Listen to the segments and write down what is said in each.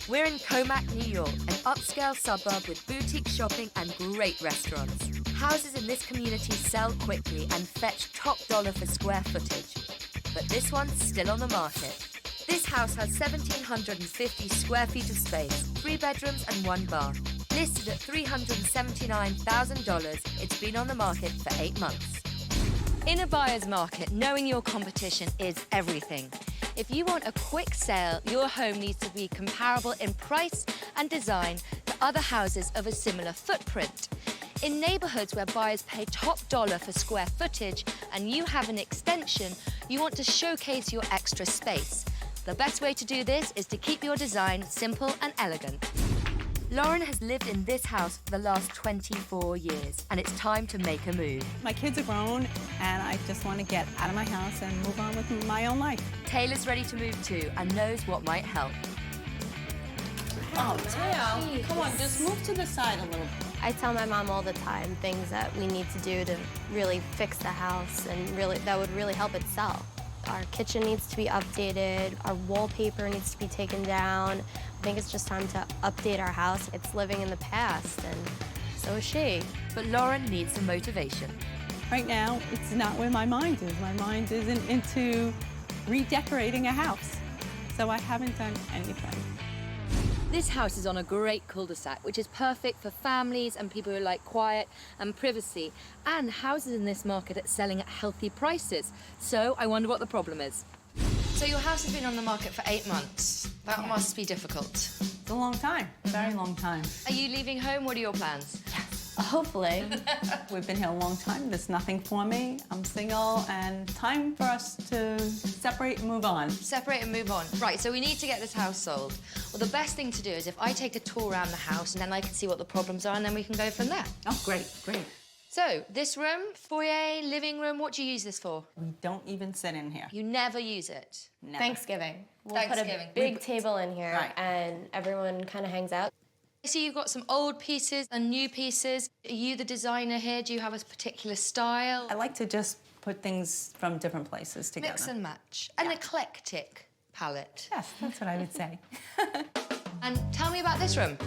We're in Comac, New York, an upscale suburb with boutique shopping and great restaurants. Houses in this community sell quickly and fetch top dollar for square footage. But this one's still on the market. This house has 1,750 square feet of space, 3 bedrooms and 1 bath. Listed at $379,000, it's been on the market for 8 months. In a buyer's market, knowing your competition is everything. If you want a quick sale, your home needs to be comparable in price and design to other houses of a similar footprint. In neighbourhoods where buyers pay top dollar for square footage and you have an extension, you want to showcase your extra space. The best way to do this is to keep your design simple and elegant. Lauren has lived in this house for the last 24 years, and it's time to make a move. My kids are grown, and I just want to get out of my house and move on with my own life. Taylor's ready to move too and knows what might help. Oh, Taylor, come on, just move to the side a little. I tell my mom all the time things that we need to do to really fix the house and that would really help it sell. Our kitchen needs to be updated, our wallpaper needs to be taken down. I think it's just time to update our house. It's living in the past, and so is she. But Lauren needs some motivation. Right now, it's not where my mind is. My mind isn't into redecorating a house, so I haven't done anything. This house is on a great cul-de-sac, which is perfect for families and people who like quiet and privacy, and houses in this market are selling at healthy prices. So I wonder what the problem is. So your house has been on the market for 8 months. That must be difficult. It's a long time, very long time. Are you leaving home? What are your plans? Hopefully. We've been here a long time. There's nothing for me. I'm single, and time for us to separate and move on. Separate and move on. Right, so we need to get this house sold. Well, the best thing to do is if I take a tour around the house and then I can see what the problems are and then we can go from there. Oh, great, great. So, this room, foyer, living room, what do you use this for? We don't even sit in here. You never use it? Never. Thanksgiving. We'll Thanksgiving. put a big table in here, Right. and everyone kind of hangs out. I see you've got some old pieces and new pieces. Are you the designer here? Do you have a particular style? I like to just put things from different places together. Mix and match. An eclectic palette. Yes, that's what I would say. And tell me about this room.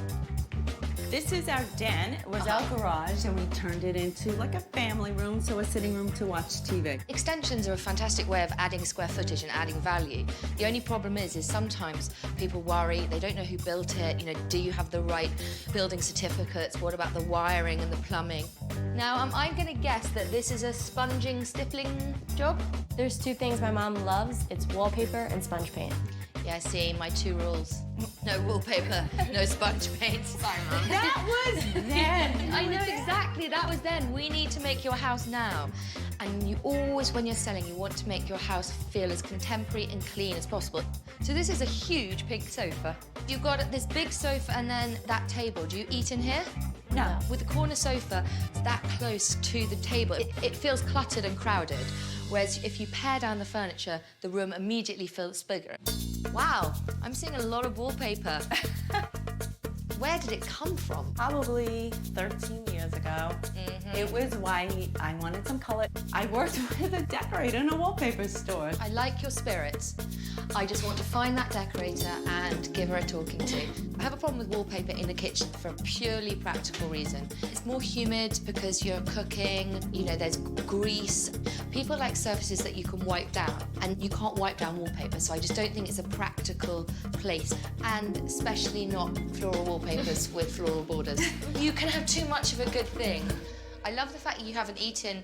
This is our den. It was our garage, and we turned it into like a family room, so a sitting room to watch TV. Extensions are a fantastic way of adding square footage and adding value. The only problem is sometimes people worry, they don't know who built it, do you have the right building certificates? What about the wiring and the plumbing? Now, I'm gonna guess that this is a sponging, stippling job? There's 2 things my mom loves. It's wallpaper and sponge paint. Yeah, I see, my 2 rules. No wallpaper, no sponge paint. Sorry, Mum. That was then. I know exactly, that was then. We need to make your house now. And you always, when you're selling, you want to make your house feel as contemporary and clean as possible. So this is a huge pink sofa. You've got this big sofa and then that table. Do you eat in here? No. With the corner sofa that close to the table, it feels cluttered and crowded. Whereas if you pare down the furniture, the room immediately feels bigger. Wow, I'm seeing a lot of wallpaper. Where did it come from? Probably 13 years ago. It was white. I wanted some color. I worked with a decorator in a wallpaper store. I like your spirit. I just want to find that decorator and give her a talking to. I have a problem with wallpaper in the kitchen for a purely practical reason. It's more humid because you're cooking, there's grease. People like surfaces that you can wipe down, and you can't wipe down wallpaper, so I just don't think it's a practical place, and especially not floral wallpapers with floral borders. You can have too much of a good thing. I love the fact that you have an eat-in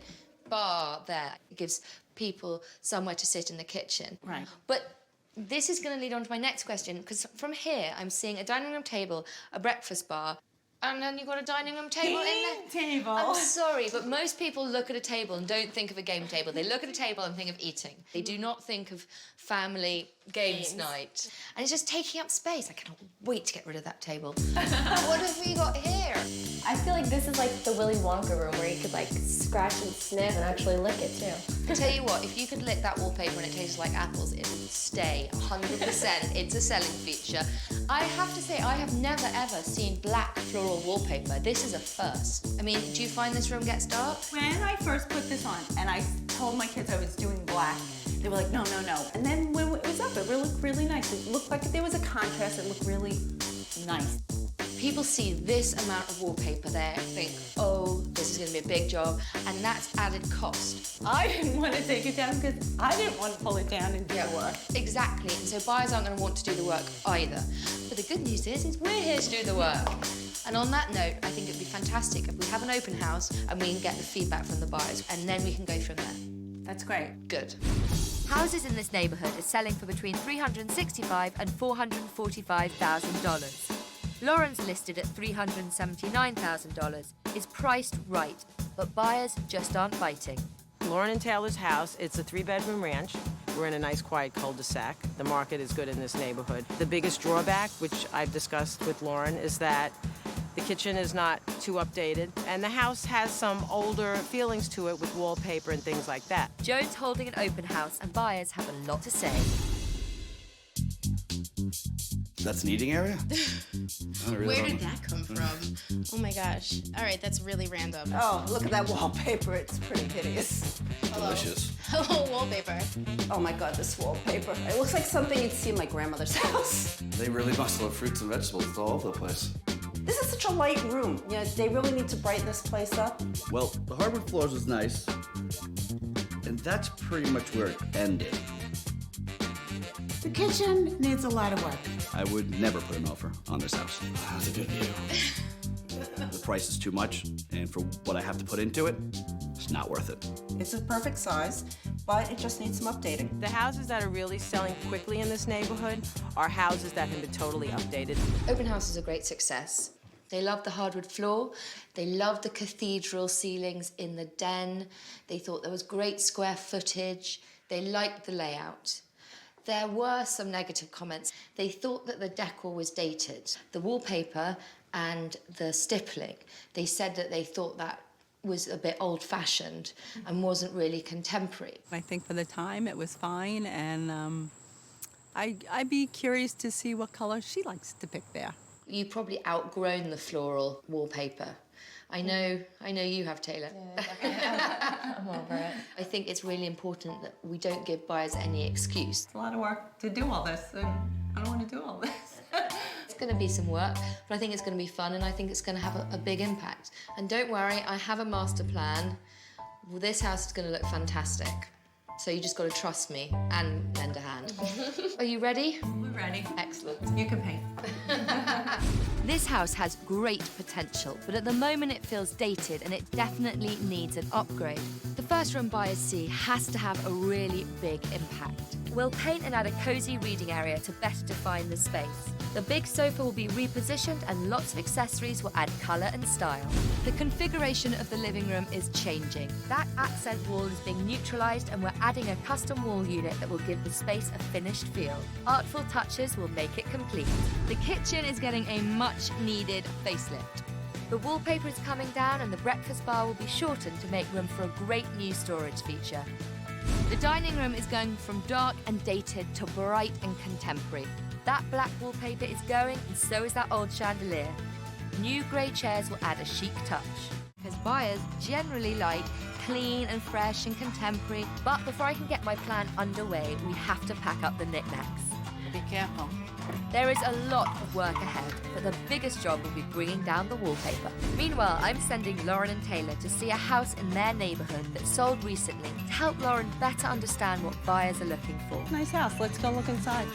bar there. It gives people somewhere to sit in the kitchen. Right. But this is going to lead on to my next question, because from here I'm seeing a dining room table, a breakfast bar, and then you've got a dining room table in there. Table. I'm sorry, but most people look at a table and don't think of a game table. They look at a table and think of eating. They do not think of family games night. And it's just taking up space. I cannot wait to get rid of that table. What have we got here? I feel like this is like the Willy Wonka room where you could scratch and sniff and actually lick it too. I tell you what, if you could lick that wallpaper and it tastes like apples, it would stay 100%. It's a selling feature. I have to say, I have never ever seen black floral wallpaper. This is a first. I mean, do you find this room gets dark? When I first put this on and I told my kids I was doing black, they were like, no, no, no. And then when it was up, it looked really nice. It looked like there was a contrast. It looked really Nice. People see this amount of wallpaper there and think, oh, this is going to be a big job, and that's added cost. I didn't want to take it down because I didn't want to pull it down and do the work. Exactly, and so buyers aren't going to want to do the work either. But the good news is we're here to do the work. And on that note, I think it'd be fantastic if we have an open house and we can get the feedback from the buyers, and then we can go from there. That's great. Good. Houses in this neighbourhood are selling for between $365,000 and $445,000. Lauren's listed at $379,000, is priced right, but buyers just aren't biting. Lauren and Taylor's house, it's a 3-bedroom ranch. We're in a nice, quiet cul-de-sac. The market is good in this neighborhood. The biggest drawback, which I've discussed with Lauren, is that the kitchen is not too updated, and the house has some older feelings to it with wallpaper and things like that. Joan's holding an open house, and buyers have a lot to say. That's an eating area? Where did that come from? Oh my gosh. All right, that's really random. Oh, look at that wallpaper. It's pretty hideous. Delicious. Hello, wallpaper. Oh my God, this wallpaper. It looks like something you'd see in my grandmother's house. They really must love fruits and vegetables all over the place. This is such a light room. You know, they really need to brighten this place up. Well, the hardwood floors is nice, and that's pretty much where it ended. The kitchen needs a lot of work. I would never put an offer on this house. That's a good view. The price is too much, and for what I have to put into it, it's not worth it. It's a perfect size, but it just needs some updating. The houses that are really selling quickly in this neighborhood are houses that have been totally updated. Open house is a great success. They love the hardwood floor. They love the cathedral ceilings in the den. They thought there was great square footage. They liked the layout. There were some negative comments. They thought that the decor was dated. The wallpaper and the stippling, they said that they thought that was a bit old-fashioned and wasn't really contemporary. I think for the time it was fine, and I'd be curious to see what color she likes to pick there. You've probably outgrown the floral wallpaper. I know you have, Taylor. Yeah, I'm over it. I think it's really important that we don't give buyers any excuse. It's a lot of work to do all this, and I don't want to do all this. It's going to be some work, but I think it's going to be fun, and I think it's going to have a big impact. And don't worry, I have a master plan. Well, this house is going to look fantastic. So you just got to trust me and lend a hand. Are you ready? We're ready. Excellent. You can paint. This house has great potential, but at the moment it feels dated and it definitely needs an upgrade. The first room buyers see has to have a really big impact. We'll paint and add a cosy reading area to better define the space. The big sofa will be repositioned and lots of accessories will add colour and style. The configuration of the living room is changing. That accent wall is being neutralised and we're adding a custom wall unit that will give the space a finished feel. Artful touches will make it complete. The kitchen is getting a much-needed facelift. The wallpaper is coming down and the breakfast bar will be shortened to make room for a great new storage feature. The dining room is going from dark and dated to bright and contemporary. That black wallpaper is going, and so is that old chandelier. New grey chairs will add a chic touch. Because buyers generally like clean and fresh and contemporary. But before I can get my plan underway, we have to pack up the knickknacks. Be careful. There is a lot of work ahead, but the biggest job will be bringing down the wallpaper. Meanwhile, I'm sending Lauren and Taylor to see a house in their neighbourhood that sold recently to help Lauren better understand what buyers are looking for. Nice house. Let's go look inside.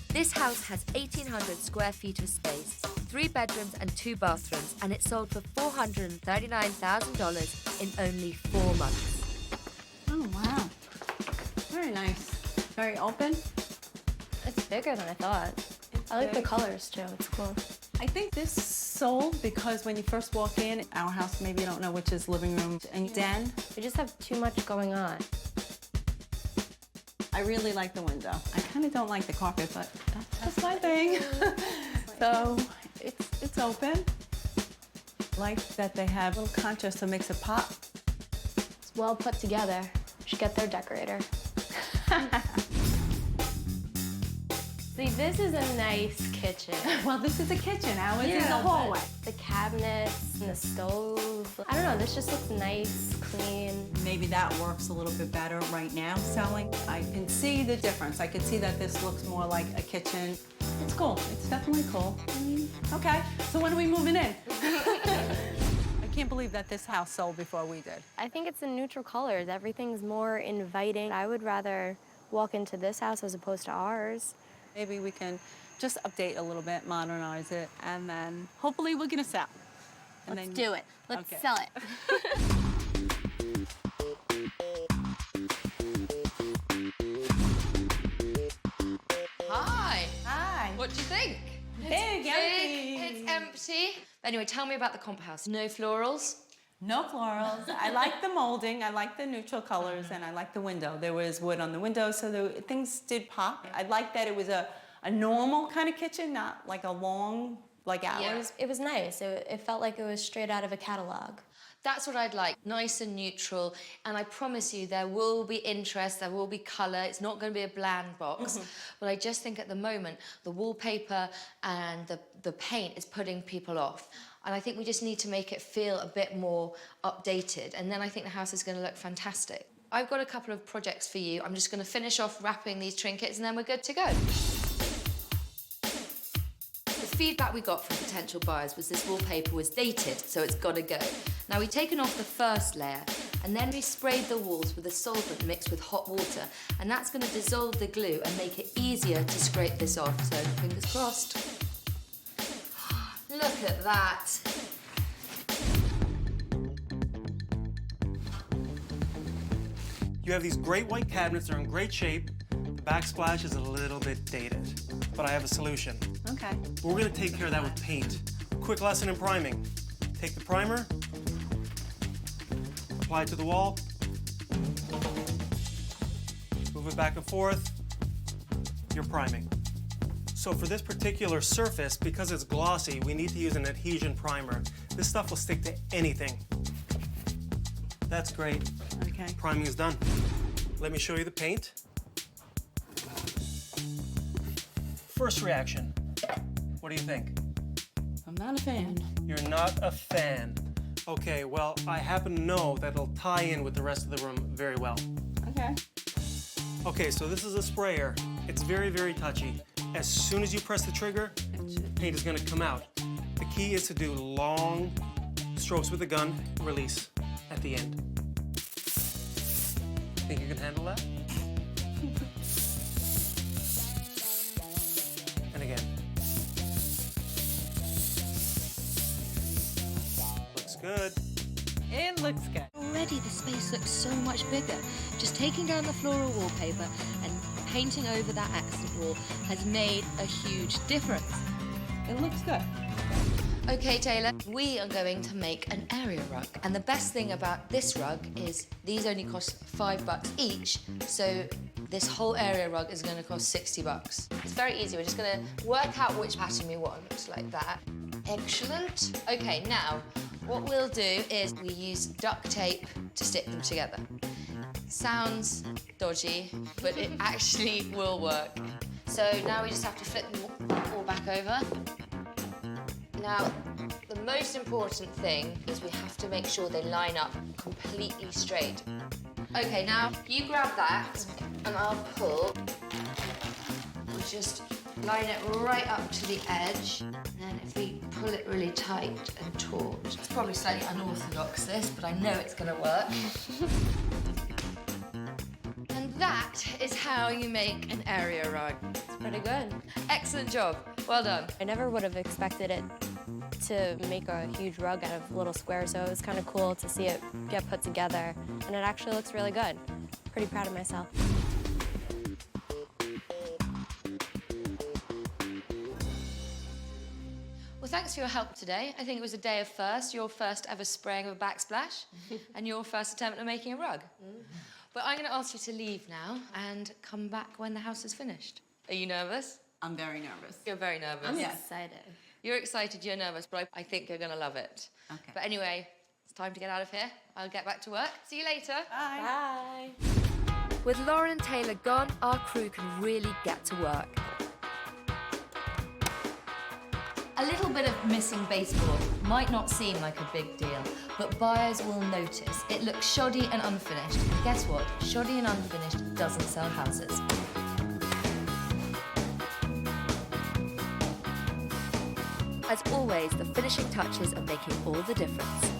This house has 1,800 square feet of space, 3 bedrooms and 2 bathrooms, and it sold for $439,000 in only 4 months. Oh, wow. Very nice. Very open. It's bigger than I thought. I like the colors too, it's cool. I think this sold because when you first walk in, our house, maybe you don't know which is living room and den. We just have too much going on. I really like the window. I kind of don't like the carpet, but that's my thing. So it's open. Like that they have a little concha to makes it pop. It's well put together. We should get their decorator. See, this is a nice kitchen. Well, this is a kitchen. Ours is a hallway. The cabinets and the stove. I don't know, this just looks nice, clean. Maybe that works a little bit better right now selling. I can see the difference. I can see that this looks more like a kitchen It's cool. It's definitely cool. Okay, so when are we moving in? I can't believe that this house sold before we did. I think it's in neutral colors. Everything's more inviting. I would rather walk into this house as opposed to ours. Maybe we can just update a little bit, modernize it, and then hopefully we're gonna sell. And Let's do it. Let's Okay. sell it. Hi. Hi. What do you think? Big, empty. It's empty. Anyway, tell me about the comp house. No florals? No florals. I like the molding, I like the neutral colors, and I like the window. There was wood on the window, so things did pop. I like that it was a normal kind of kitchen, not like a long, like ours. It was nice. It felt like it was straight out of a catalog. That's what I'd like, nice and neutral. And I promise you there will be interest, there will be colour. It's not going to be a bland box. But I just think at the moment, the wallpaper and the paint is putting people off. And I think we just need to make it feel a bit more updated. And then I think the house is going to look fantastic. I've got a couple of projects for you. I'm just going to finish off wrapping these trinkets and then we're good to go. The feedback we got from potential buyers was this wallpaper was dated, so it's got to go. Now, we've taken off the first layer, and then we sprayed the walls with a solvent mixed with hot water, and that's going to dissolve the glue and make it easier to scrape this off, so fingers crossed. Look at that. You have these great white cabinets, they're in great shape. The backsplash is a little bit dated, but I have a solution. Okay. We're gonna take care of that with paint. Quick lesson in priming. Take the primer, apply it to the wall, move it back and forth, you're priming. So for this particular surface, because it's glossy, we need to use an adhesion primer. This stuff will stick to anything. That's great. Okay. Priming is done. Let me show you the paint. First reaction, what do you think? I'm not a fan. You're not a fan. Okay, well, I happen to know that it'll tie in with the rest of the room very well. Okay. Okay, so this is a sprayer. It's very, very touchy. As soon as you press the trigger, paint is gonna come out. The key is to do long strokes with the gun, release at the end. Think you can handle that? And again. Looks good. It looks good. Already the space looks so much bigger. Just taking down the floral wallpaper and painting over that accent wall has made a huge difference. It looks good. Okay, Taylor, we are going to make an area rug. And the best thing about this rug is these only cost $5 each, so this whole area rug is going to cost $60. It's very easy. We're just going to work out which pattern we want, like that. Excellent. Okay, now, what we'll do is we use duct tape to stick them together. Sounds dodgy, but it actually will work. So now we just have to flip them all back over. Now, the most important thing is we have to make sure they line up completely straight. Okay, now you grab that and I'll pull. We'll just line it right up to the edge. And then if we pull it really tight and taut, it's probably slightly unorthodox this, but I know it's gonna work. And that is how you make an area rug. It's pretty good. Excellent job, well done. I never would have expected it to make a huge rug out of little squares, so it was kind of cool to see it get put together. And it actually looks really good. Pretty proud of myself. Well, thanks for your help today. I think it was a day of firsts, your first ever spraying of a backsplash, and your first attempt at making a rug. But I'm going to ask you to leave now and come back when the house is finished. Are you nervous? I'm very nervous. You're very nervous. I'm excited. You're excited, you're nervous, but I think you're going to love it. Okay. But anyway, it's time to get out of here. I'll get back to work. See you later. Bye. Bye. With Lauren and Taylor gone, our crew can really get to work. A little bit of missing baseboard might not seem like a big deal, but buyers will notice. It looks shoddy and unfinished. And guess what? Shoddy and unfinished doesn't sell houses. As always, the finishing touches are making all the difference.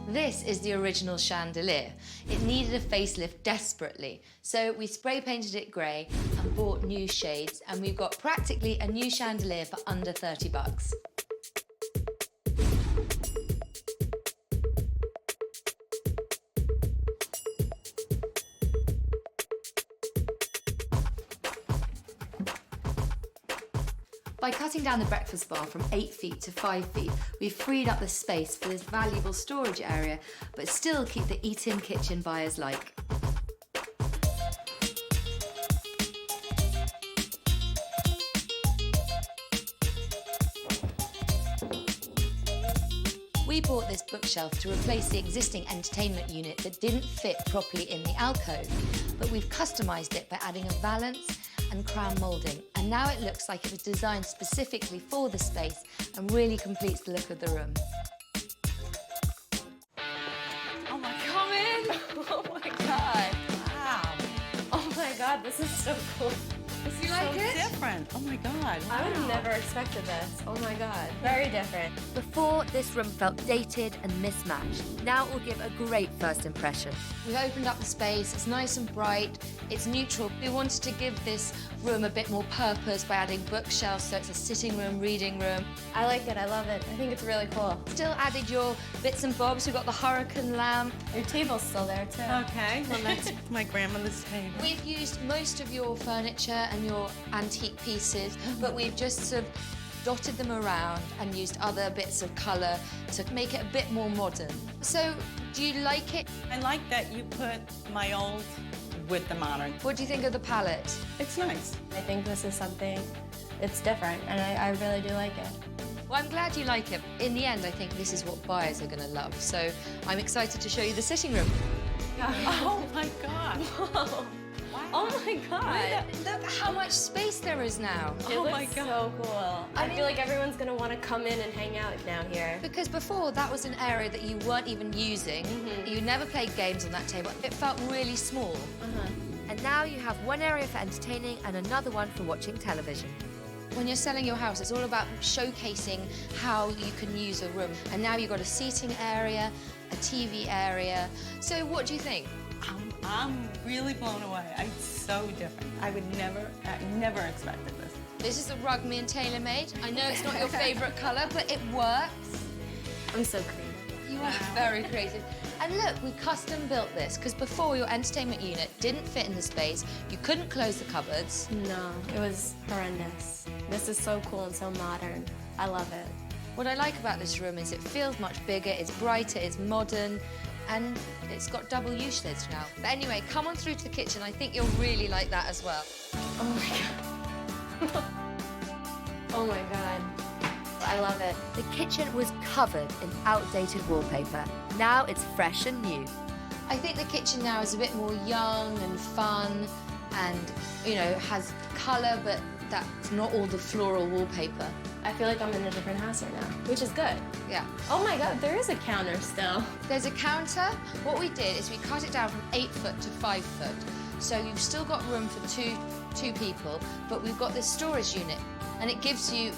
This is the original chandelier. It needed a facelift desperately, so we spray painted it grey and bought new shades, and we've got practically a new chandelier for under 30 bucks. By cutting down the breakfast bar from 8 feet to 5 feet, we've freed up the space for this valuable storage area, but still keep the eat-in kitchen buyers like. We bought this bookshelf to replace the existing entertainment unit that didn't fit properly in the alcove, but we've customised it by adding a valance and crown moulding, and now it looks like it was designed specifically for the space and really completes the look of the room. Oh my God. Come in! Oh my God. Wow. Oh my God, this is so cool. You like it? Different. Oh my God. I would have never expected this. Oh my God. Very different. Before, this room felt dated and mismatched. Now it will give a great first impression. We've opened up the space, it's nice and bright, it's neutral. We wanted to give this room a bit more purpose by adding bookshelves, so it's a sitting room, reading room. I like it. I love it. I think it's really cool. Still added your bits and bobs. We've got the hurricane lamp. Your table's still there too. Okay, well that's my grandmother's table. We've used most of your furniture and your antique pieces, but we've just sort of dotted them around and used other bits of colour to make it a bit more modern. So, do you like it? I like that you put my old with the modern. What do you think of the palette? It's nice. I think this is something, it's different, and I really do like it. Well, I'm glad you like it. In the end, I think this is what buyers are going to love. So, I'm excited to show you the sitting room. Oh my God. Whoa. Oh my God. Look how much space there is now. It Oh looks my God. so cool. I feel like everyone's gonna want to come in and hang out now here. Because before, that was an area that you weren't even using. You never played games on that table. It felt really small. And now you have one area for entertaining and another one for watching television. When you're selling your house, it's all about showcasing how you can use a room. And now you've got a seating area, a TV area. So what do you think? I'm really blown away. It's so different. I never expected this. This is the rug me and Taylor made. I know it's not your favorite color, but it works. I'm so creative. You are very creative. And look, we custom built this because before your entertainment unit didn't fit in the space. You couldn't close the cupboards. No, it was horrendous. This is so cool and so modern. I love it. What I like about this room is it feels much bigger, it's brighter, it's modern, and it's got double use lids now. But anyway, come on through to the kitchen. I think you'll really like that as well. Oh my God. Oh my God. I love it. The kitchen was covered in outdated wallpaper. Now it's fresh and new. I think the kitchen now is a bit more young and fun and, you know, has colour, but that's not all the floral wallpaper. I feel like I'm in a different house right now, which is good. Yeah. Oh my God, there is a counter still. There's a counter. What we did is we cut it down from 8 foot to 5 foot. So you've still got room for two people, but we've got this storage unit, and it gives you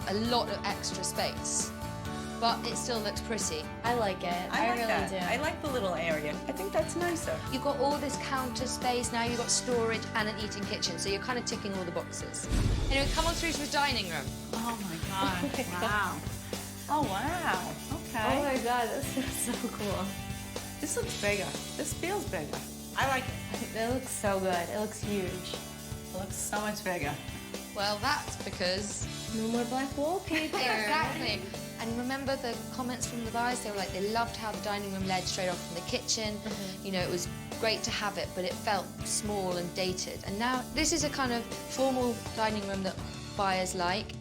a lot of extra space. But it still looks pretty. I like it. I like really that. do. I like the little area. I think that's nicer. You've got all this counter space, now you've got storage and an eating kitchen, so you're kind of ticking all the boxes. Anyway, come on through to the dining room. Oh my God. Wow. Oh wow. Okay. Oh my God, this is so cool. This looks bigger. This feels bigger. I like it. It looks so good. It looks huge. It looks so much bigger. Well, that's because... No more black wallpaper. Exactly. And remember the comments from the buyers? They were like, they loved how the dining room led straight off from the kitchen. You know, it was great to have it, but it felt small and dated. And now this is a kind of formal dining room that buyers like.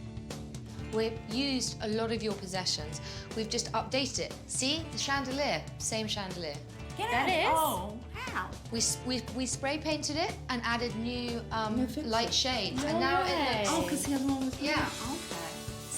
We've used a lot of your possessions. We've just updated it. See, the chandelier, same chandelier. That is? Oh, wow. We spray painted it and added new light shades. No and now way. it looks... Oh, because the other one was Yeah. Okay.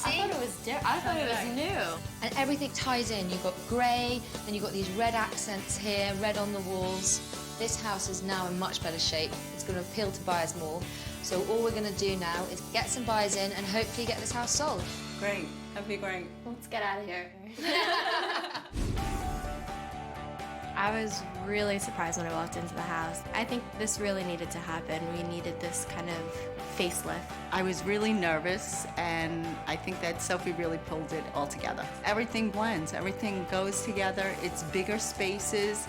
I thought it was different. I thought it was new. And everything ties in. You've got grey, then you've got these red accents here, red on the walls. This house is now in much better shape. It's going to appeal to buyers more. So all we're gonna do now is get some buyers in and hopefully get this house sold. Great, that'd be great. Let's get out of here. I was really surprised when I walked into the house. I think this really needed to happen. We needed this kind of facelift. I was really nervous, and I think that Sofie really pulled it all together. Everything blends, everything goes together. It's bigger spaces.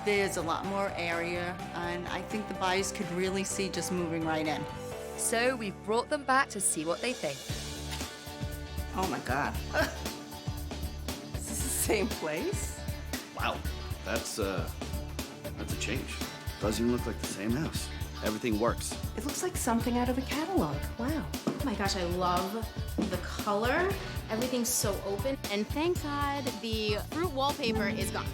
There's a lot more area, and I think the buyers could really see just moving right in. So we've brought them back to see what they think. Oh my God. Is this the same place? Wow, that's a change. Doesn't even look like the same house. Everything works. It looks like something out of a catalog. Wow. Oh my gosh, I love the color. Everything's so open. And thank God the fruit wallpaper is gone.